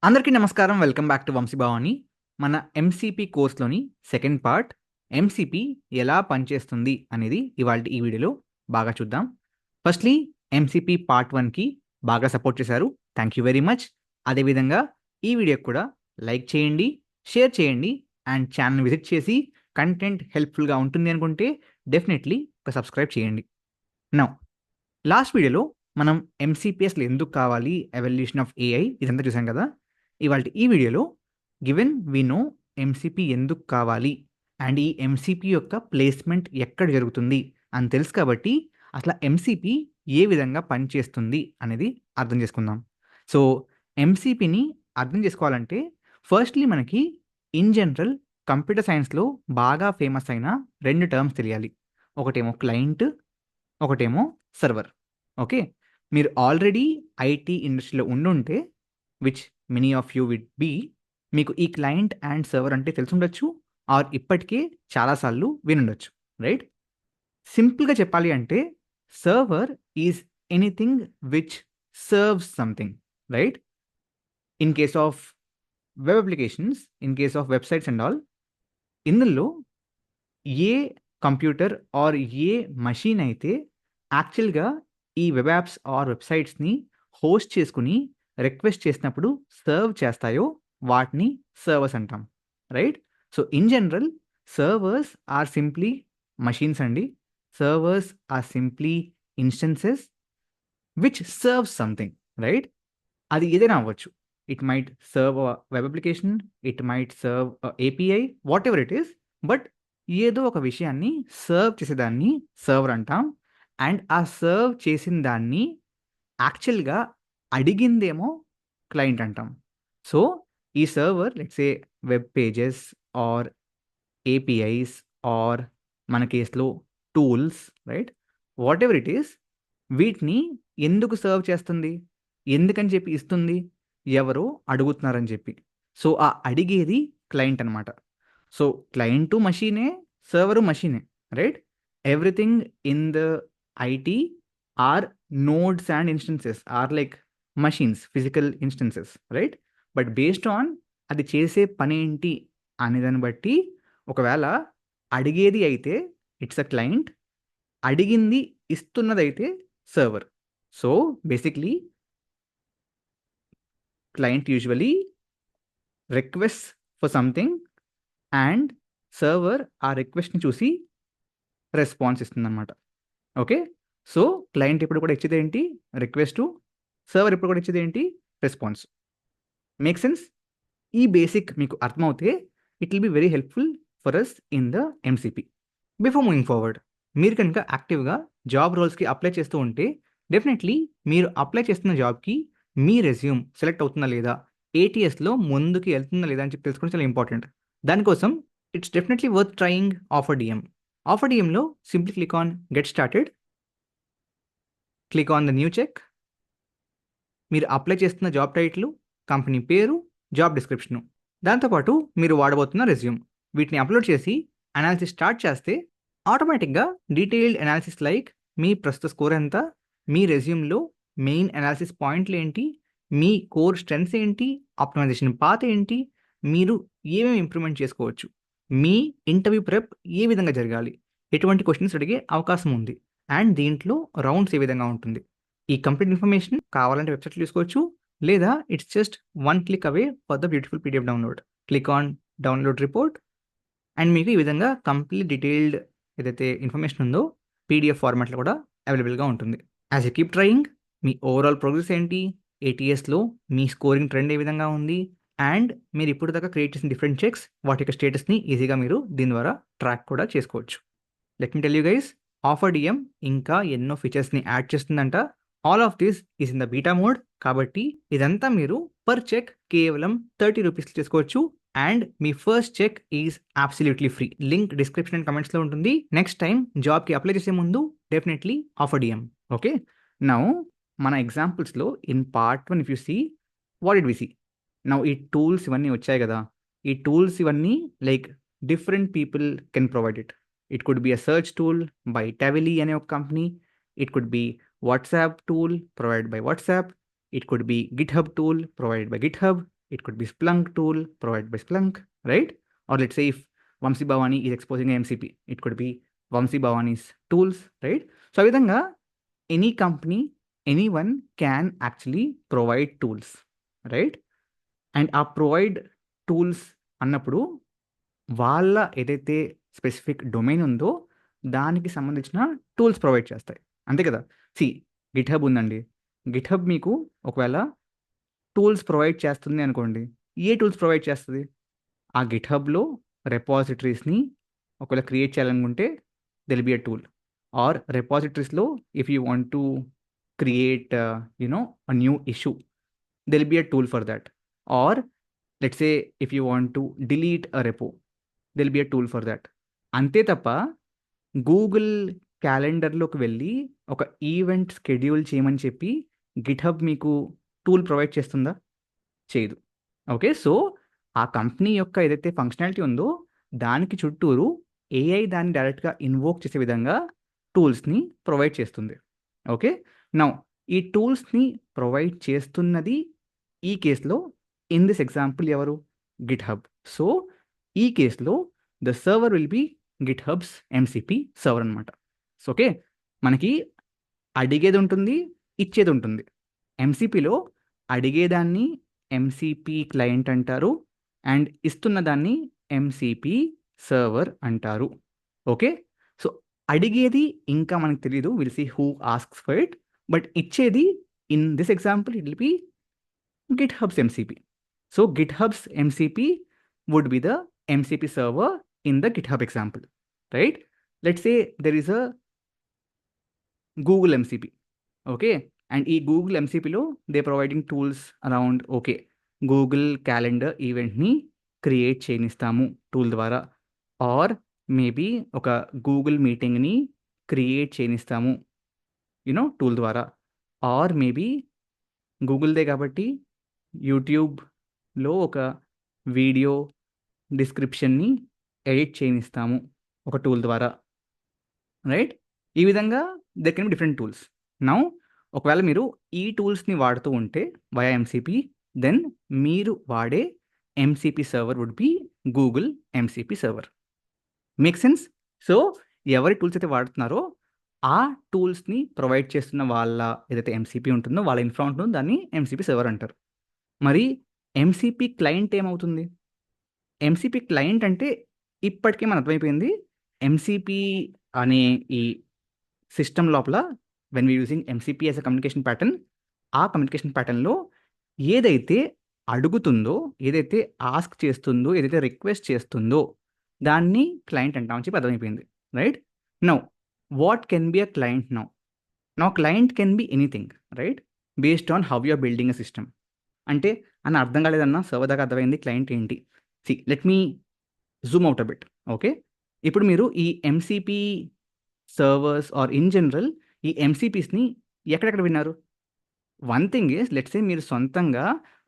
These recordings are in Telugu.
అందరికీ నమస్కారం. వెల్కమ్ బ్యాక్ టు వంశీభావాని. మన ఎంసీపీ కోర్స్‌లోని సెకండ్ పార్ట్ ఎంసీపీ ఎలా పనిచేస్తుంది అనేది ఇవాల్టి ఈ వీడియోలో బాగా చూద్దాం. ఫస్ట్‌లీ ఎంసీపీ పార్ట్ 1కి బాగా సపోర్ట్ చేశారు. Thank you very much. అదేవిధంగా ఈ వీడియోకి కూడా లైక్ చేయండి, షేర్ చేయండి అండ్ ఛానెల్‌ని విజిట్ చేసి కంటెంట్ హెల్ప్‌ఫుల్‌గా ఉంటుంది అనుకుంటే డెఫినెట్‌లీ ఒక సబ్స్క్రైబ్ చేయండి. నౌ లాస్ట్ వీడియోలో మనం ఎంసీపీ ఎందుకు కావాలి, ఎవల్యూషన్ ఆఫ్ ఏఐ ఇదంతా చూసాం కదా! ఇవాల్టి ఈ వీడియోలో గివెన్ వి నో ఎంసీపీ ఎందుకు కావాలి అండ్ ఈ ఎంసీపీ యొక్క ప్లేస్మెంట్ ఎక్కడ జరుగుతుంది అని తెలుసు కాబట్టి అసలు ఎంసీపీ ఏ విధంగా పనిచేస్తుంది అనేది అర్థం చేసుకుందాం. సో ఎంసీపీని అర్థం చేసుకోవాలంటే ఫస్ట్లీ మనకి ఇన్ జనరల్ కంప్యూటర్ సైన్స్లో బాగా ఫేమస్ అయిన రెండు టర్మ్స్ తెలియాలి. ఒకటేమో క్లయింట్, ఒకటేమో సర్వర్. ఓకే, మీరు ఆల్రెడీ ఐటీ ఇండస్ట్రీలో ఉండుంటే which many of you would be, మీకు ఈ క్లయింట్ అండ్ సర్వర్ అంటే తెలిసుండొచ్చు ఆర్ ఇప్పటికే చాలాసార్లు వినుండొచ్చు, రైట్? సింపుల్గా చెప్పాలి అంటే server is anything which serves something, right? In case of web applications, in case of websites and all, ఇందులో ఏ కంప్యూటర్ ఆర్ ఏ మషీన్ అయితే యాక్చువల్గా ఈ వెబ్ యాప్స్ ఆర్ వెబ్సైట్స్ని హోస్ట్ చేసుకుని రిక్వెస్ట్ చేసినప్పుడు సర్వ్ చేస్తాయో వాటిని సర్వర్స్ అంటాం, right? So in general servers are simply machines అండి. Servers are simply instances which serves something, right? అది ఏదైనా అవ్వచ్చు. It might serve web application, it might serve API, what ever it is, but ఏదో ఒక విషయాన్ని సర్వ్ చేసేదాన్ని సర్వర్ అంటాం. అండ్ ఆ సర్వ్ చేసిన దాన్ని యాక్చువల్గా అడిగిందేమో క్లయింట్ అంటాం. సో ఈ server let's a web pages or APIs or మన కేసులో tools, right? Whatever it is, వీటిని ఎందుకు సర్వ్ చేస్తుంది, ఎందుకని చెప్పి ఇస్తుంది, ఎవరో అడుగుతున్నారని చెప్పి. సో ఆ అడిగేది క్లయింట్ అనమాట. సో క్లయింటు మషీనే, సర్వరు మషీనే, right? Everything in the IT are nodes and instances are like machines, physical instances, right? But based on అది చేసే పని ఏంటి అనేదాన్ని బట్టి ఒకవేళ అడిగేది అయితే ఇట్స్ అ క్లయింట్, అడిగింది ఇస్తున్నదైతే server. So basically client usually request for something and server ఆ రిక్వెస్ట్ని చూసి రెస్పాన్స్ ఇస్తుందన్నమాట. ఓకే, సో క్లయింట్ ఇప్పుడు కూడా ఇచ్చేది ఏంటి, రిక్వెస్ట్. సర్వర్ ఇప్పుడు కూడా ఇచ్చేది ఏంటి, రెస్పాన్స్. Make sense? ఈ బేసిక్ మీకు అర్థమవుతే it will be very helpful for us in the MCP. Before moving forward, మీరు కనుక యాక్టివ్గా జాబ్ రోల్స్కి అప్లై చేస్తూ ఉంటే డెఫినెట్లీ మీరు అప్లై చేస్తున్న జాబ్కి మీ రెజ్యూమ్ సెలెక్ట్ అవుతుందా లేదా, ఏటీఎస్లో ముందుకు వెళ్తుందా లేదా అని చెప్పి తెలుసుకోవడం చాలా ఇంపార్టెంట్. దానికోసం it's definitely worth trying offer DM. Offer డిఎంలో simply click on get started, click on the new check. మీరు అప్లై చేస్తున్న జాబ్ టైటిల్, కంపెనీ పేరు, జాబ్ డిస్క్రిప్షను, దాంతోపాటు మీరు వాడబోతున్న రెజ్యూమ్, వీటిని అప్లోడ్ చేసి అనాలిసిస్ స్టార్ట్ చేస్తే ఆటోమేటిక్గా డీటెయిల్డ్ అనాలిసిస్ లైక్ మీ ప్రస్తుత స్కోర్ ఎంత, మీ రెజ్యూమ్లో మెయిన్ అనాలిసిస్ పాయింట్లు ఏంటి, మీ కోర్ స్ట్రెంగ్స్ ఏంటి, ఆప్టిమైజేషన్ పాత్ ఏంటి, మీరు ఏమేమి ఇంప్రూవ్మెంట్ చేసుకోవచ్చు, మీ ఇంటర్వ్యూ ప్రెప్ ఏ విధంగా జరగాలి, ఎటువంటి క్వశ్చన్స్ అడిగే అవకాశం ఉంది, అండ్ దీంట్లో రౌండ్స్ ఏ విధంగా ఉంటుంది, ఈ కంప్లీట్ ఇన్ఫర్మేషన్ కావాలంటే వెబ్సైట్లో తీసుకోవచ్చు, లేదా it's just one click away for the beautiful PDF download. Click on download report and మీకు ఈ విధంగా కంప్లీట్ డీటెయిల్డ్ ఏదైతే ఇన్ఫర్మేషన్ ఉందో పీడిఎఫ్ ఫార్మాట్లో కూడా అవైలబుల్గా ఉంటుంది. As you keep trying, me overall progress ఏంటి, ఏటీఎస్లో మీ స్కోరింగ్ ట్రెండ్ ఏ విధంగా ఉంది, అండ్ మీరు ఇప్పుడు దాకా క్రియేట్ చేసిన డిఫరెంట్ చెక్స్ వాటి యొక్క స్టేటస్ని ఈజీగా మీరు దీని ద్వారా ట్రాక్ కూడా చేసుకోవచ్చు. Let me tell you guys, offer DM ఇంకా ఎన్నో ఫీచర్స్ని యాడ్ చేస్తుందంట. All of this is in the beta mode, కాబట్టి ఇదంతా మీరు పర్ చెక్ కేవలం 30 రూపీస్ చేసుకోవచ్చు. అండ్ మీ first check is absolutely free. Link description and కమెంట్స్లో ఉంటుంది. నెక్స్ట్ టైం జాబ్కి అప్లై చేసే ముందు definitely offer DM. Okay, now మన ఎగ్జాంపుల్స్లో in part 1 if you see, what did we see? Now ఈ టూల్స్ ఇవన్నీ వచ్చాయి కదా, ఈ టూల్స్ ఇవన్నీ like different people can provide it. It could be a search tool by Tavily అనే ఒక company, it could be WhatsApp tool provide by WhatsApp, it could be GitHub tool provided by GitHub, it could be Splunk tool provided by Splunk, right? Or let's say if Vamsi Bhavani is exposing a MCP, it could be Vamsi Bhavani's tools, right? So, ఆ విధంగా any company, anyone can actually provide tools, right? And ఆ ప్రొవైడ్ టూల్స్ అన్నప్పుడు వాళ్ళ ఏదైతే స్పెసిఫిక్ డొమైన్ ఉందో దానికి సంబంధించిన టూల్స్ ప్రొవైడ్ చేస్తాయి, అంతే కదా. గిట్హబ్ ఉందండి, గిట్హబ్ మీకు ఒకవేళ టూల్స్ ప్రొవైడ్ చేస్తుంది అనుకోండి, ఏ టూల్స్ ప్రొవైడ్ చేస్తుంది? ఆ గిట్హబ్లో రెపాజిటరీస్ని ఒకవేళ క్రియేట్ చేయాలనుకుంటే there'll be a tool, or రెపాజిటరీస్లో if you want to create a new issue, there'll be a tool for that. Or let's say if you want to delete a repo, there'll be a tool for that. అంతే తప్ప గూగుల్ క్యాలెండర్లోకి వెళ్ళి ఒక ఈవెంట్ షెడ్యూల్ చేయమని చెప్పి గిట్హబ్ మీకు టూల్ ప్రొవైడ్ చేస్తుందా? చేయదు. ఓకే, సో ఆ కంపెనీ యొక్క ఏదైతే ఫంక్షనాలిటీ ఉందో దానికి చుట్టూరు ఏఐ దాన్ని డైరెక్ట్గా ఇన్వోక్ చేసే విధంగా టూల్స్ని ప్రొవైడ్ చేస్తుంది. ఓకే, నౌ ఈ టూల్స్ని ప్రొవైడ్ చేస్తున్నది ఈ కేసులో ఇన్ దిస్ ఎగ్జాంపుల్ ఎవరు? గిట్హబ్. సో ఈ కేసులో the server will be GitHub's MCP server అనమాట. సో ఓకే, మనకి అడిగేది ఉంటుంది, ఇచ్చేది ఉంటుంది. ఎంసీపీలో అడిగేదాన్ని ఎంసీపీ క్లయింట్ అంటారు అండ్ ఇస్తున్న దాన్ని ఎంసీపీ సర్వర్ అంటారు. ఓకే, సో అడిగేది ఇంకా మనకు తెలియదు, will see who asks for it, but ఇచ్చేది in this example it will be GitHub's MCP. So GitHub's MCP would be the MCP server in the GitHub example, right? Let's say there is a Google MCP, okay? And ఈ Google MCPలో they providing tools around, okay, Google Calendar eventని క్రియేట్ చేయనిస్తాము టూల్ ద్వారా, ఆర్ మేబీ ఒక గూగుల్ మీటింగ్ని క్రియేట్ చేయనిస్తాము టూల్ ద్వారా, ఆర్ మేబీ గూగుల్దే కాబట్టి యూట్యూబ్లో ఒక వీడియో డిస్క్రిప్షన్ని ఎడిట్ చేయనిస్తాము ఒక టూల్ ద్వారా, రైట్? ఈ విధంగా there can be different tools. Now ఒకవేళ మీరు ఈ టూల్స్ని వాడుతూ ఉంటే వయా ఎంసీపీ, దెన్ మీరు వాడే MCP server would be Google MCP server. Make sense? So ఎవరి టూల్స్ అయితే వాడుతున్నారో ఆ టూల్స్ని ప్రొవైడ్ చేస్తున్న వాళ్ళ ఏదైతే ఎంసీపీ ఉంటుందో వాళ్ళ ఇన్ఫ్రా ఉంటుందో దాన్ని ఎంసీపీ సర్వర్ అంటారు. మరి ఎంసీపీ క్లయింట్ ఏమవుతుంది? ఎంసీపీ క్లయింట్ అంటే ఇప్పటికే మనకు అర్థమైపోయింది, ఎంసీపీ అనే ఈ సిస్టమ్ లోపల when we using MCP as a communication pattern, ఆ కమ్యూనికేషన్ ప్యాటర్న్లో ఏదైతే అడుగుతుందో, ఏదైతే ఆస్క్ చేస్తుందో, ఏదైతే రిక్వెస్ట్ చేస్తుందో దాన్ని క్లయింట్ అంటామని చెప్పి అర్థమైపోయింది, right? Now what can be a client? Now client can be anything, right? Based on how you are building a system. అంటే అన్న అర్థం కాలేదన్నా, సర్వర్ దాకా అర్థమైంది, క్లయింట్ ఏంటి? Let me zoom out a bit. Okay, ఇప్పుడు మీరు ఈ MCP servers are in general ఈ ఎంసీపీస్ని ఎక్కడెక్కడ విన్నారు? One thing is, let's say మీరు సొంతంగా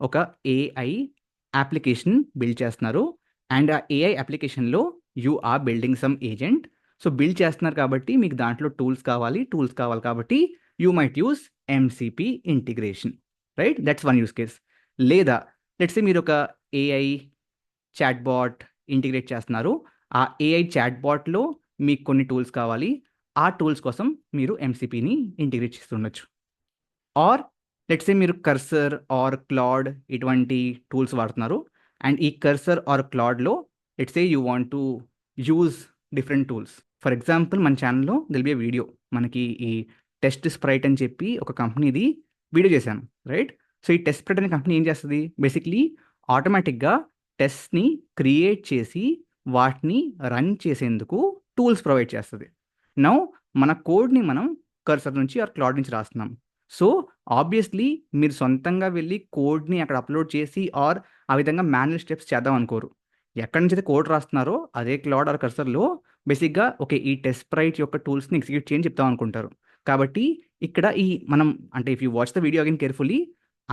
ఒక ఏఐ అప్లికేషన్ బిల్డ్ చేస్తున్నారు అండ్ ఆ ఏఐ అప్లికేషన్లో you are building some agent. So build చేస్తున్నారు కాబట్టి మీకు దాంట్లో టూల్స్ కావాలి కాబట్టి you might use MCP integration, right? That's one use case. లేదా లెట్స్ సే మీరు ఒక ఏఐ చాట్బాట్ ఇంటిగ్రేట్ చేస్తున్నారు, ఆ ఏఐ చాట్బాట్లో మీకు కొన్ని టూల్స్ కావాలి, ఆ టూల్స్ కోసం మీరు ఎంసీపీని ఇంటిగ్రేట్ చేస్తుండొచ్చు. ఆర్ లెట్స్ సే మీరు కర్సర్ ఆర్ క్లాడ్ ఇటువంటి టూల్స్ వాడుతున్నారు అండ్ ఈ కర్సర్ ఆర్ క్లాడ్లో let's say you want to use different tools. For example మన ఛానల్లో దెల్ బి వీడియో, మనకి ఈ టెస్ట్ స్ప్రైట్ అని చెప్పి ఒక కంపెనీది వీడియో చేశాను, రైట్? సో ఈ టెస్ట్ స్ప్రైట్ అనే కంపెనీ ఏం చేస్తుంది? బేసిక్లీ ఆటోమేటిక్గా టెస్ట్ని క్రియేట్ చేసి వాటిని రన్ చేసేందుకు టూల్స్ ప్రొవైడ్ చేస్తుంది. నౌ మన కోడ్ని మనం కర్సర్ నుంచి ఆర్ క్లాడ్ నుంచి రాస్తున్నాం. సో ఆబ్వియస్లీ మీరు సొంతంగా వెళ్ళి కోడ్ని అక్కడ అప్లోడ్ చేసి ఆర్ ఆ విధంగా మాన్యువల్ స్టెప్స్ చేద్దాం అనుకోరు. ఎక్కడి నుంచి అయితే కోడ్ రాస్తున్నారో అదే క్లాడ్ ఆర్ కర్సర్లో బేసిక్గా ఓకే ఈ టెస్ట్ స్ప్రైట్ యొక్క టూల్స్ని ఎగ్జిక్యూట్ చేయని చెప్తాం అనుకుంటారు. కాబట్టి ఇక్కడ ఈ మనం అంటే if you watch the video again carefully,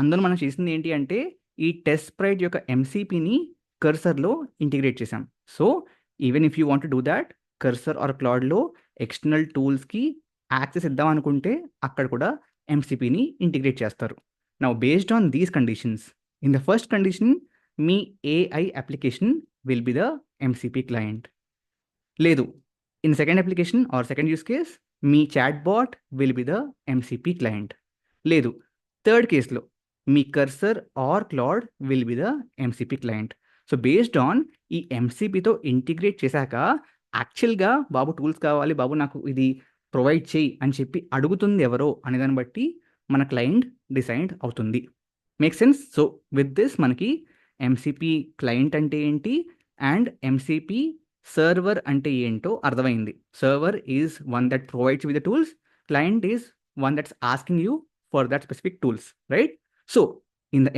అందులో మనం చేసింది ఏంటి అంటే ఈ టెస్ట్ స్ప్రైట్ యొక్క ఎంసీపీని కర్సర్లో ఇంటిగ్రేట్ చేసాం. So even if you want to do that, Cursor or క్లాడ్లో ఎక్స్టర్నల్ టూల్స్కి యాక్సెస్ ఇద్దాం అనుకుంటే అక్కడ కూడా ఎంసీపీని ఇంటిగ్రేట్ చేస్తారు. Now based on these conditions, in the first condition మీ AI application will be the MCP client. లేదు, in second application or second use case me chat bot will be the MCP client. లేదు, థర్డ్ కేస్లో మీ Cursor or Claude will be the MCP client. So based on ఈ ఎంసీపీతో ఇంటిగ్రేట్ చేశాక యాక్చువల్గా బాబు టూల్స్ కావాలి, బాబు నాకు ఇది ప్రొవైడ్ చేయి అని చెప్పి అడుగుతుంది ఎవరో అనే దాన్ని బట్టి మన క్లయింట్ డిసైడ్ అవుతుంది. Make sense? So with this మనకి ఎంసీపీ క్లయింట్ అంటే ఏంటి అండ్ ఎంసీపీ సర్వర్ అంటే ఏంటో అర్థమైంది. Server is one that provides with the tools, client is one that's asking you for that specific tools, right? So in the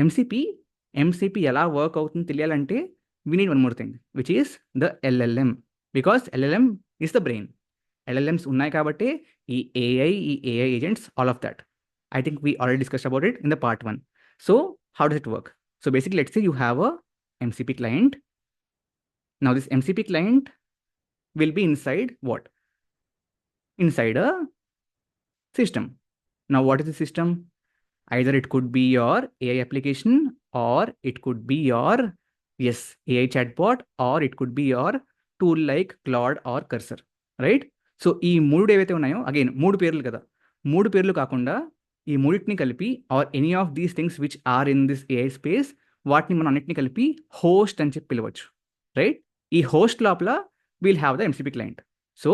MCP ఎలా వర్క్ అవుతుందో తెలియాలంటే we need one more thing, which is the LLM, because LLM is the brain. LLMs ఉన్నాయి కాబట్టి ఈ AI agents, all of that. I think we already discussed about it in the part 1. So how does it work? So basically, let's say you have a MCP client. Now this MCP client will be inside what? Inside a system. Now what is the system? Either it could be your AI application or it could be your AI chatbot or it could be your tool like Claude or Cursor, right? So ఈ మూడు ఏవైతే ఉన్నాయో, అగైన్ మూడు పేర్లు కదా, మూడు పేర్లు కాకుండా ఈ మూడింటిని కలిపి or any of these things which are in this AI space, వాటిని మనం అన్నిటిని కలిపి హోస్ట్ అని చెప్పి పిలవచ్చు, రైట్? ఈ హోస్ట్ లోపల we'll have the MCP client. So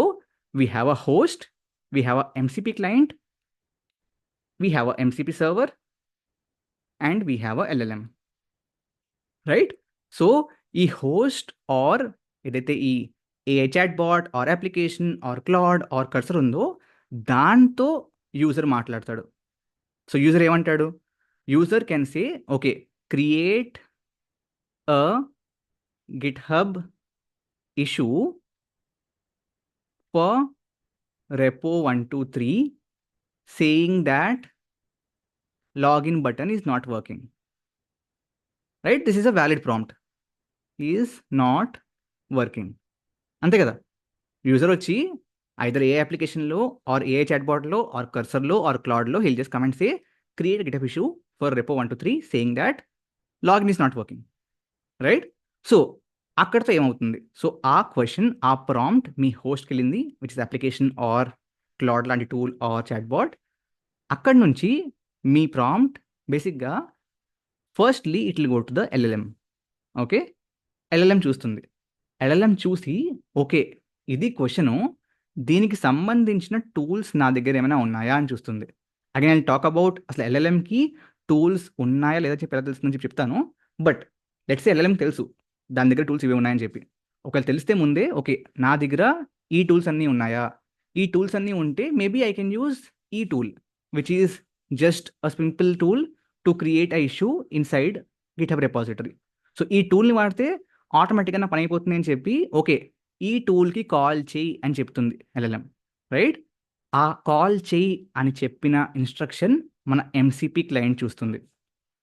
we have a host, we have a MCP client, we have a MCP server and we have a LLM, right? So ఈ హోస్ట్ ఆర్ ఏదైతే ఈ AI chatbot or application or Claude or Cursor ఉందో దాంతో యూజర్ మాట్లాడతాడు. సో యూజర్ ఏమంటాడు? User can say okay, create a GitHub issue for repo 123 saying that login button is not working, right? This is a valid prompt, is not working. అంతే కదా? యూజర్ వచ్చి ఐదర్ ఏ అప్లికేషన్లో ఆర్ ఏ చాట్బాట్లో ఆర్ కర్సర్లో ఆర్ క్లాడ్లో he'll just come and say create a GitHub issue for repo 123 saying that login is not working, right? So అక్కడితో ఏమవుతుంది? సో ఆ క్వశ్చన్, ఆ ప్రాంప్ట్ మీ హోస్ట్కి వెళ్ళింది, which is application or Claude లాంటి టూల్ ఆర్ చాట్బాట్. అక్కడి నుంచి మీ ప్రాంప్ట్ బేసిక్గా firstly it will go to the LLM. Okay, LLM చూస్తుంది. LLM చూసి ఓకే ఇది క్వశ్చను, దీనికి సంబంధించిన టూల్స్ నా దగ్గర ఏమైనా ఉన్నాయా అని చూస్తుంది. అగైన్ ఐ టాక్ అబౌట్ అసలు LLMకి టూల్స్ ఉన్నాయా లేదా చెప్పి ఎలా తెలుస్తుందని చెప్పి చెప్తాను. బట్ లెట్స్ సే LLM తెలుసు దాని దగ్గర టూల్స్ ఇవి ఉన్నాయని చెప్పి. ఒకవేళ తెలిస్తే ముందే ఓకే నా దగ్గర ఈ టూల్స్ అన్నీ ఉన్నాయా, ఈ టూల్స్ అన్నీ ఉంటే మేబీ ఐ కెన్ యూజ్ ఈ tool which is just a simple tool to create a issue inside GitHub repository. So ఈ టూల్ని వాడితే ఆటోమేటిక్గా నా పని అయిపోతుంది అని చెప్పి ఓకే ఈ టూల్కి కాల్ చేయి అని చెప్తుంది LLM, రైట్? ఆ కాల్ చేయి అని చెప్పిన ఇన్స్ట్రక్షన్ మన ఎంసీపీ క్లయింట్ చూస్తుంది.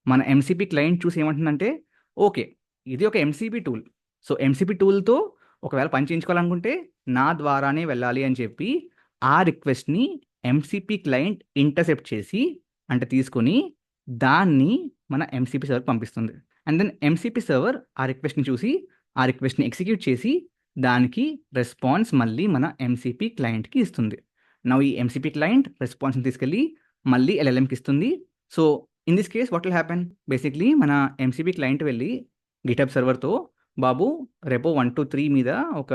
మన ఎంసీపీ క్లయింట్ చూసి ఏమంటుందంటే ఓకే ఇది ఒక ఎంసీపీ టూల్, సో ఎంసీపీ టూల్తో ఒకవేళ పని చేయించుకోవాలనుకుంటే నా ద్వారానే వెళ్ళాలి అని చెప్పి ఆ రిక్వెస్ట్ని ఎంసీపీ క్లయింట్ ఇంటర్సెప్ట్ చేసి అంటే తీసుకొని దాన్ని మన ఎంసీపీ సర్వర్కి పంపిస్తుంది. అండ్ దెన్ ఎంసీపీ సర్వర్ ఆ రిక్వెస్ట్ని చూసి ఆ రిక్వెస్ట్ని ఎగ్జిక్యూట్ చేసి దానికి రెస్పాన్స్ మళ్ళీ మన ఎంసీపీ క్లయింట్కి ఇస్తుంది. నా ఈ ఎంసీపీ క్లయింట్ రెస్పాన్స్ని తీసుకెళ్ళి మళ్ళీ LLMకి ఇస్తుంది. So in this case what will happen? Basically మన ఎంసీపీ క్లయింట్ వెళ్ళి గిటబ్ సర్వర్తో బాబు repo 123 మీద ఒక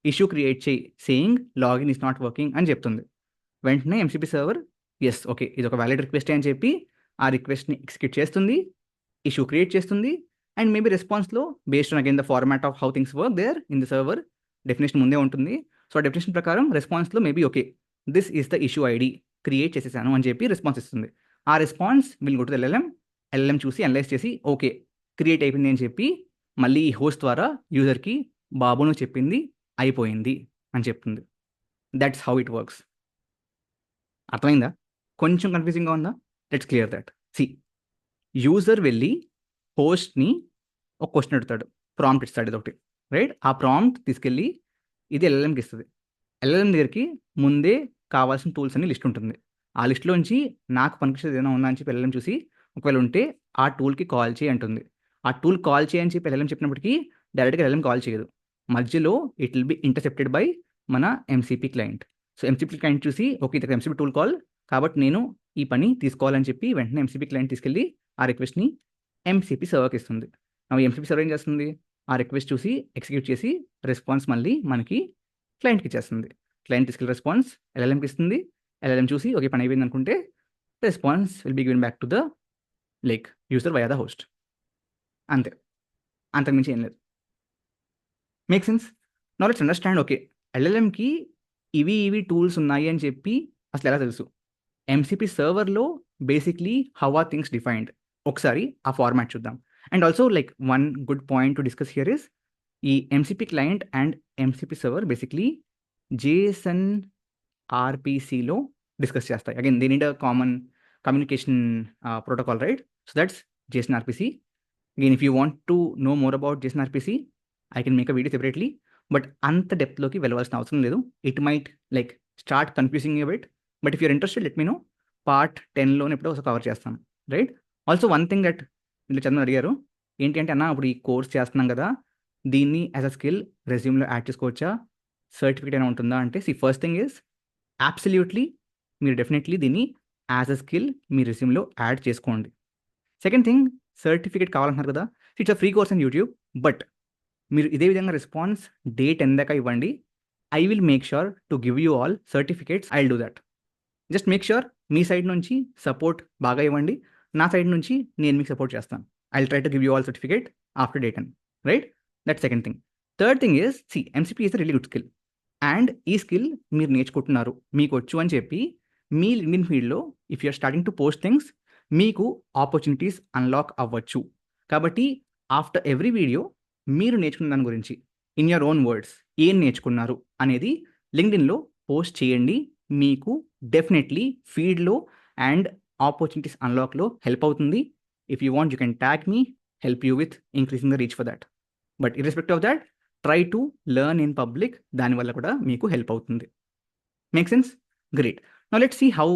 ఇష్యూ క్రియేట్ చేయి saying login is not working అని చెప్తుంది. వెంటనే ఎంసీపీ సర్వర్ ఎస్ ఓకే ఇది ఒక వ్యాలిడ్ రిక్వెస్ట్ అని చెప్పి ఆ రిక్వెస్ట్ని ఎగ్జిక్యూట్ చేస్తుంది, ఇష్యూ క్రియేట్ చేస్తుంది. అండ్ మేబీ రెస్పాన్స్లో based on again the format of how things work there in the server definition ముందే ఉంటుంది. సో ఆ డెఫినేషన్ ప్రకారం రెస్పాన్స్లో maybe okay this is the issue ID create చేసేసాను అని చెప్పి రెస్పాన్స్ ఇస్తుంది. ఆ response will go to the LLM చూసి అనలైజ్ చేసి ఓకే క్రియేట్ అయిపోయింది అని చెప్పి మళ్ళీ ఈ హోస్ట్ ద్వారా యూజర్కి బాబును చెప్పింది అయిపోయింది అని చెప్తుంది. That's how it works. అర్థమైందా? కొంచెం కన్ఫ్యూజింగ్గా ఉందా? Let's clear that. See user వెళ్ళి హోస్ట్ని ఒక క్వశ్చన్ అడుగుతాడు, ప్రాంప్ట్ ఇస్తాడు ఇది ఒకటి, రైట్? ఆ ప్రాంప్ట్ తీసుకెళ్ళి ఇది LLMకి ఇస్తుంది. LLM దగ్గరికి ముందే కావాల్సిన టూల్స్ అన్ని లిస్ట్ ఉంటుంది. ఆ లిస్ట్లోంచి నాకు పనికొచ్చేది ఏదైనా ఉందా అని చెప్పి LLM చూసి ఒకవేళ ఉంటే ఆ టూల్కి కాల్ చేయి అంటుంది. ఆ టూల్ కాల్ చేయని చెప్పి LLM చెప్పినప్పటికీ డైరెక్ట్గా LLM కాల్ చేయదు. మధ్యలో it will B intercepted by మన MCP client. So MCP client చూసి ఓకే ఇది MCP టూల్ కాల్ కాబట్టి నేను ఈ పని తీసుకోవాలని చెప్పి వెంటనే MCP క్లయింట్ తీసుకెళ్ళి ఆ రిక్వెస్ట్ని MCP సర్వర్కి ఇస్తుంది. MCP సర్వర్ ఏం చేస్తుంది, ఆ రిక్వెస్ట్ చూసి ఎగ్జిక్యూట్ చేసి రెస్పాన్స్ మళ్ళీ మనకి క్లయింట్కి ఇచ్చేస్తుంది. క్లయింట్ తీసుకెళ్ళి రెస్పాన్స్ LLMకి ఇస్తుంది. LLM చూసి ఓకే పని అయిపోయింది అనుకుంటే response will be given back to the user via the host. అంతే, అంతకుమించి ఏం లేదు. Make sense? Now let's understand okay LLMకి ఇవి టూల్స్ ఉన్నాయి అని చెప్పి అసలు ఎలా తెలుసు. MCP సర్వర్లో basically how are things defined, ఒకసారి ఆ ఫార్మాట్ చూద్దాం. And also one good point to discuss here is ఈ MCP client and MCP server basically JSON RPCలో డిస్కస్ చేస్తాయి. Again they need a common communication protocol, right? So that's JSON RPC. Again, if you want to know more about JSON RPC, I can make a video separately, but అంత డెప్త్లోకి వెళ్ళవలసిన అవసరం లేదు. It might start confusing you bit, but if you're interested let me know. Part 10లోనే ఎప్పుడో ఒకసారి కవర్ చేస్తాను, right? Also one thing that వీళ్ళు చంద్రని అడిగారు ఏంటి అంటే, అన్న ఇప్పుడు ఈ కోర్స్ చేస్తున్నాం కదా, దీన్ని యాజ్ అ స్కిల్ రెజ్యూమ్లో యాడ్ చేసుకోవచ్చా, సర్టిఫికేట్ అయినా ఉంటుందా అంటే, ఫస్ట్ థింగ్ ఈజ్ అబ్సల్యూట్లీ మీరు డెఫినెట్లీ దీన్ని యాజ్ అ స్కిల్ మీ రెజ్యూమ్లో యాడ్ చేసుకోండి. సెకండ్ థింగ్, సర్టిఫికేట్ కావాలంటున్నారు కదా, it's a free course in YouTube, but మీరు ఇదే విధంగా రెస్పాన్స్ డే 10 దాకా ఇవ్వండి. I will make sure to give you all certificates. I will do that. Just make sure మీ సైడ్ నుంచి సపోర్ట్ బాగా ఇవ్వండి, నా సైడ్ నుంచి నేను మీకు సపోర్ట్ చేస్తాను. I will try to give you all certificate after day 10, right? That second thing. Third thing is MCP is a really good skill, and ఈ స్కిల్ మీరు నేర్చుకుంటున్నారు, మీకు వచ్చు అని చెప్పి మీ లింక్డ్ఇన్ ఫీల్డ్లో if you're starting to post things మీకు ఆపర్చునిటీస్ అన్లాక్ అవ్వచ్చు. కాబట్టి ఆఫ్టర్ ఎవ్రీ వీడియో మీరు నేర్చుకున్న దాని గురించి ఇన్ యువర్ ఓన్ వర్డ్స్ ఏం నేర్చుకున్నారు అనేది లింక్డ్ఇన్లో పోస్ట్ చేయండి. మీకు డెఫినెట్లీ ఫీల్డ్లో అండ్ ఆపర్చునిటీస్ అన్లాక్లో హెల్ప్ అవుతుంది. If you want you can tag me, help you with increasing the reach for that. But irrespective of that, try to learn in public, దానివల్ల కూడా మీకు హెల్ప్ అవుతుంది. Make sense? Great. Now let's see how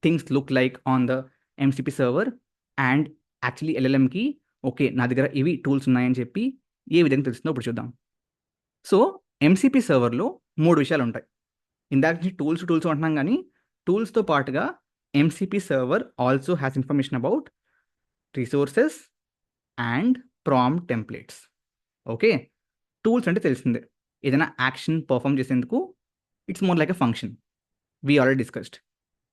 things look like on the MCP server and actually LLMకి ఓకే నా దగ్గర ఇవి టూల్స్ ఉన్నాయని చెప్పి ఏ విధంగా తెలుస్తుందో ఇప్పుడు చూద్దాం. సో MCP సర్వర్లో 3 విషయాలు ఉంటాయి. ఇందాక నుంచి టూల్స్ అంటున్నాం కానీ టూల్స్తో పాటుగా MCP server also has information about resources and prompt templates. Okay, tools అంటే తెలిసిందే, ఏదైనా యాక్షన్ పర్ఫామ్ చేసేందుకు it's more like a function. We already discussed.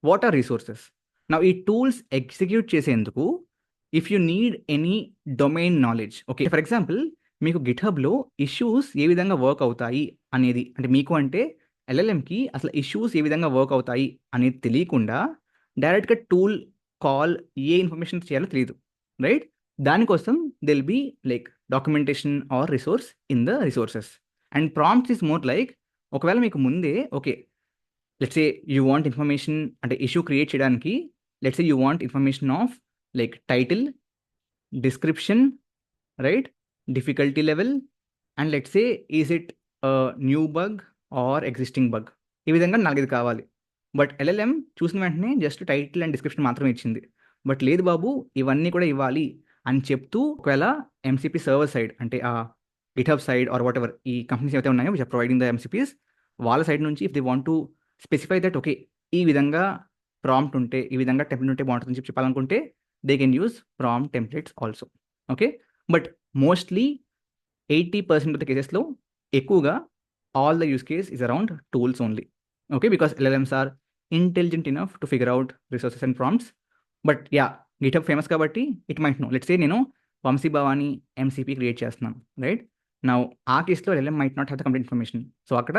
What are resources? నా ఈ టూల్స్ ఎగ్జిక్యూట్ చేసేందుకు if you need any domain knowledge, okay for example మీకు గిట్హబ్లో ఇష్యూస్ ఏ విధంగా వర్క్ అవుతాయి అనేది, అంటే మీకు అంటే LLMకి అసలు ఇష్యూస్ ఏ విధంగా వర్క్ అవుతాయి అనేది తెలియకుండా డైరెక్ట్గా టూల్ కాల్ ఏ ఇన్ఫర్మేషన్ చేయాలో తెలియదు, రైట్? దానికోసం there'll be documentation or resource in the resources. And prompts is more ఒకవేళ మీకు ముందే okay let's say you want information, అంటే ఇష్యూ క్రియేట్ చేయడానికి let's say you want information of title, description, right, difficulty level, and let's say is it new bug or existing bug. ఈ విధంగా 4-5 కావాలి. బట్ LLM చూసిన వెంటనే జస్ట్ టైటిల్ అండ్ డిస్క్రిప్షన్ మాత్రమే ఇచ్చింది. బట్ లేదు బాబు ఇవన్నీ కూడా ఇవ్వాలి అని చెప్తూ ఒకవేళ MCP సర్వర్ సైడ్, అంటే ఆ GitHub side or whatever ఈ కంపెనీస్ ఏవైతే ఉన్నాయో which are providing the MCPs, వాళ్ళ సైడ్ నుంచి if they want to specify that okay ఈ విధంగా ప్రాంప్ట్ ఉంటే, ఈ విధంగా టెంప్లెట్ ఉంటే బాగుంటుందని చెప్పి చెప్పాలనుకుంటే they can use prompt templates also. Okay, but mostly 80% of the కేసెస్లో ఎక్కువగా all the use case is around tools only. Okay, because LLMs are intelligent enough to figure out resources and prompts. But yeah GitHub famous కాబట్టి it might know. Let's say నేను వంశీ భవాని MCP క్రియేట్ చేస్తున్నాను, రైట్? నా ఆ కేసులో LLM might not have the complete information. So అక్కడ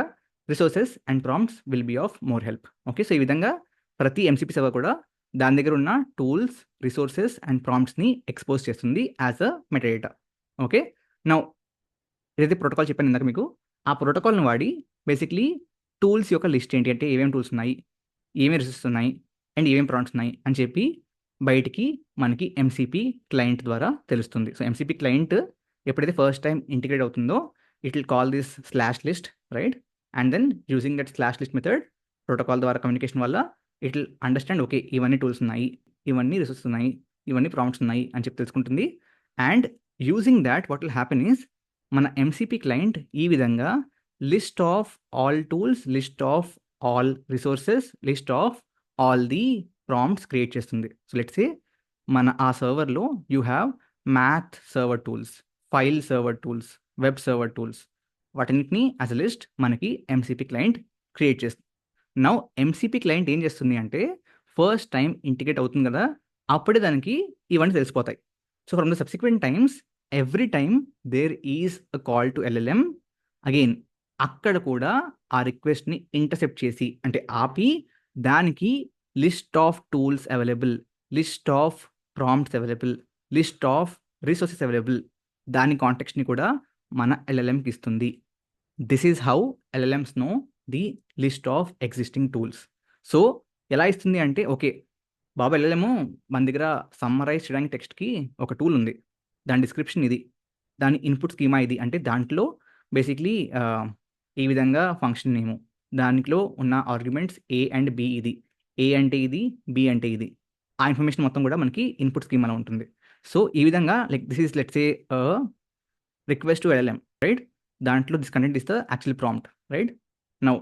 resources and prompts will be of more help. Okay, so ఈ విధంగా ప్రతి MCP సర్వర్ కూడా దాని దగ్గర ఉన్న టూల్స్, రిసోర్సెస్ అండ్ ప్రాంప్ట్స్ని ఎక్స్పోజ్ చేస్తుంది as a metadata. Okay, now ఏదైతే ప్రోటోకాల్ చెప్పాను ఇందాక మీకు, ఆ ప్రోటోకాల్ని వాడి బేసిక్లీ టూల్స్ యొక్క లిస్ట్ ఏంటి అంటే ఏమేమి టూల్స్ ఉన్నాయి, ఏమేమి రిసోర్సెస్ ఉన్నాయి అండ్ ఏమేమి ప్రాంప్ట్స్ ఉన్నాయి అని చెప్పి బయటికి మనకి MCP క్లయింట్ ద్వారా తెలుస్తుంది. సో MCP క్లయింట్ ఎప్పుడైతే ఫస్ట్ టైం ఇంటిగ్రేట్ అవుతుందో it will call this /list, right? And then using that /list method protocol ద్వారా కమ్యూనికేషన్ వల్ల ఇట్ విల్ అండర్స్టాండ్ ఓకే ఇవన్నీ టూల్స్ ఉన్నాయి, ఇవన్నీ రిసోర్సెస్ ఉన్నాయి, ఇవన్నీ ప్రాంప్ట్స్ ఉన్నాయి అని చెప్పి తెలుసుకుంటుంది. And using that what will happen is మన ఎంసీపీ క్లయింట్ ఈ విధంగా list of all tools, list of all resources, list of all the prompts create చేస్తుంది. సో లెట్స్ సే మన ఆ సర్వర్లో you have math server tools, file server tools, web server tools, వాటన్నిటిని యాజ్ అ లిస్ట్ మనకి ఎంసీపీ క్లయింట్ క్రియేట్ చేస్తుంది. నౌ ఎంసీపీ క్లయింట్ ఏం చేస్తుంది అంటే ఫస్ట్ టైం ఇంటిగ్రేట్ అవుతుంది కదా, అప్పుడే దానికి ఇవన్నీ తెలిసిపోతాయి. So from the subsequent times every time there is a call to LLM, again అక్కడ కూడా ఆ రిక్వెస్ట్ని ఇంటర్సెప్ట్ చేసి అంటే ఆపి దానికి list of tools available, list of prompts available, list of resources available, దాని కాంటెక్స్ట్ని కూడా మన ఎల్ఎల్ఎంకి ఇస్తుంది. This is how LLMs know the list of existing tools. So ఎలా ఇస్తుంది అంటే ఓకే బాబా ఎల్ఎల్ఎం మన దగ్గర సమ్మరైజ్ చేయడానికి టెక్స్ట్కి ఒక టూల్ ఉంది, దాని డిస్క్రిప్షన్ ఇది, దాని ఇన్పుట్ స్కీమా ఇది, అంటే దాంట్లో బేసిక్లీ ఈ విధంగా ఫంక్షన్ నేము, దాంట్లో ఉన్న ఆర్గ్యుమెంట్స్ ఏ అండ్ బి ఇది, ఏ అంటే ఇది, బి అంటే ఇది, ఆ ఇన్ఫర్మేషన్ మొత్తం కూడా మనకి ఇన్పుట్ స్కీమాలో ఉంటుంది. సో ఈ విధంగా like this is let's a request to LLM, right? దాంట్లో this content is the actual prompt, right? Now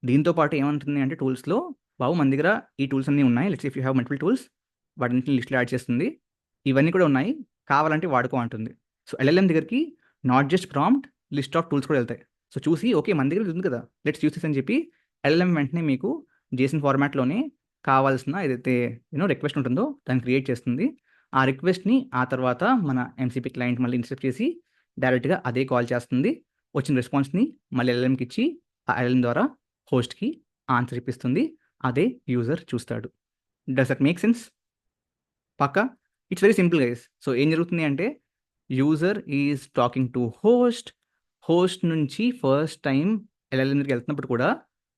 దీంతో పాటు ఏమంటుంది అంటే టూల్స్లో బాబు మన దగ్గర ఈ టూల్స్ అన్నీ ఉన్నాయి, let's if you have multiple tools, వాటిని లిస్ట్లో యాడ్ చేస్తుంది, ఇవన్నీ కూడా ఉన్నాయి, కావాలంటే వాడుకో అంటుంది. సో ఎల్ఎల్ఎం దగ్గరికి not just prompt, list of tools కూడా వెళ్తాయి. సో చూసి ఓకే మన దగ్గర ఉంది కదా లెట్స్ యూస్ దిస్ అని చెప్పి ఎల్ఎల్ఎం వెంటనే మీకు జేసన్ ఫార్మాట్లోనే కావాల్సిన ఏదైతే రిక్వెస్ట్ ఉంటుందో దాన్ని క్రియేట్ చేస్తుంది. ఆ రిక్వెస్ట్ని ఆ తర్వాత మన ఎంసీపీ క్లయింట్ మళ్ళీ ఇన్సెప్ట్ చేసి డైరెక్ట్గా అదే కాల్ చేస్తుంది, వచ్చిన రెస్పాన్స్ని మళ్ళీ ఎల్ఎల్ఎంకి ఇచ్చి ఆ ఎల్ఎల్ఎం ద్వారా హోస్ట్కి ఆన్సర్ ఇప్పిస్తుంది, అదే యూజర్ చూస్తాడు. Does that make sense? పక్కా? It's very simple guys. So ఏం జరుగుతుంది అంటే user is talking to host నుంచి ఫస్ట్ టైం ఎల్ఎల్ఎం దగ్గరికి వెళ్తున్నప్పుడు కూడా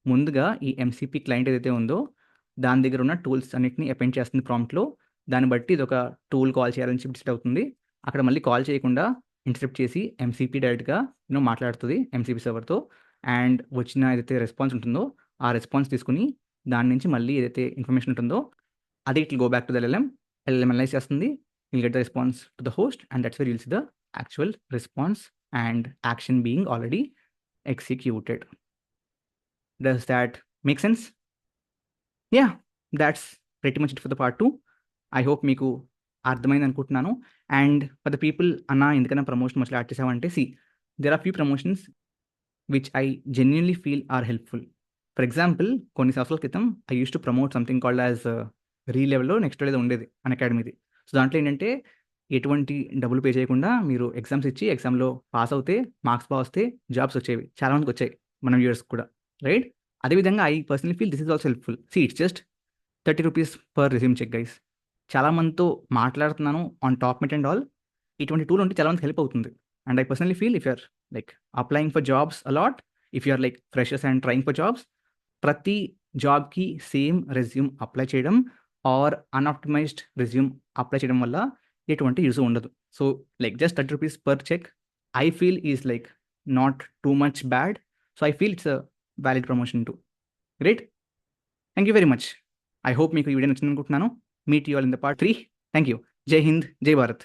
ముందుగా ఈ ఎంసీపీ క్లయింట్ ఏదైతే ఉందో దాని దగ్గర ఉన్న టూల్స్ అన్నిటిని అపెండ్ చేస్తుంది ప్రాంప్ట్లో, దాన్ని బట్టి ఇది ఒక టూల్ కాల్ చేయాలని చెప్పి డిసైడ్ అవుతుంది. అక్కడ మళ్ళీ కాల్ చేయకుండా ఇంటర్సెప్ట్ చేసి ఎంసీపీ డైరెక్ట్గా మాట్లాడుతుంది ఎంసీపీ సర్వర్తో, అండ్ వచ్చిన ఏదైతే రెస్పాన్స్ ఉంటుందో ఆ రెస్పాన్స్ తీసుకుని దాని నుంచి మళ్ళీ ఏదైతే ఇన్ఫర్మేషన్ ఉంటుందో అది it will go back to the LLM analyze చేస్తుంది, will get the response to the host, and that's where you'll see the actual response and action being already executed. Does that make sense? Yeah, that's pretty much it for the part 2. I hope మీకు అర్థమైంది అనుకుంటున్నాను. అండ్ ఫర్ ద పీపుల్ అన్న ఎందుకన్నా ప్రమోషన్ మధ్యలో యాడ్ చేసామంటే there are few promotions which I genuinely feel are helpful. For example, కొన్ని సంవత్సరాల క్రితం I used to promote something called as రీలెవెల్లో నెక్స్ట్ ఏదో ఉండేది అన్అకాడమీది. సో దాంట్లో ఏంటంటే ఎటువంటి డబ్బులు పే చేయకుండా మీరు ఎగ్జామ్స్ ఇచ్చి ఎగ్జామ్లో పాస్ అవుతే మార్క్స్ బాగా వస్తే జాబ్స్ వచ్చేవి, చాలా మందికి వచ్చాయి మన వ్యూయర్స్ కూడా, రైట్? అదేవిధంగా I personally feel this is also helpful. It's just 30 rupees per resume check guys. చాలామందితో మాట్లాడుతున్నాను on Topmate and all, ఇటువంటి టూల్ ఉంటే చాలా మందికి హెల్ప్ అవుతుంది. And I personally feel if you're like applying for jobs a lot, if you're like freshers and trying for jobs, ప్రతి జాబ్కి సేమ్ రెజ్యూమ్ అప్లై చేయడం ఆర్ అన్ఆప్టిమైజ్డ్ రెజ్యూమ్ అప్లై చేయడం వల్ల ఎటువంటి యూజ్ ఉండదు. So like just 30 rupees per check I feel is like not too much bad. So I feel it's a valid promotion too. Great, thank you very much. I hope మీకు ఈ వీడియో నచ్చింది అనుకుంటున్నాను. Meet you all in the part 3. Thank you. జై హింద్, జై భారత్.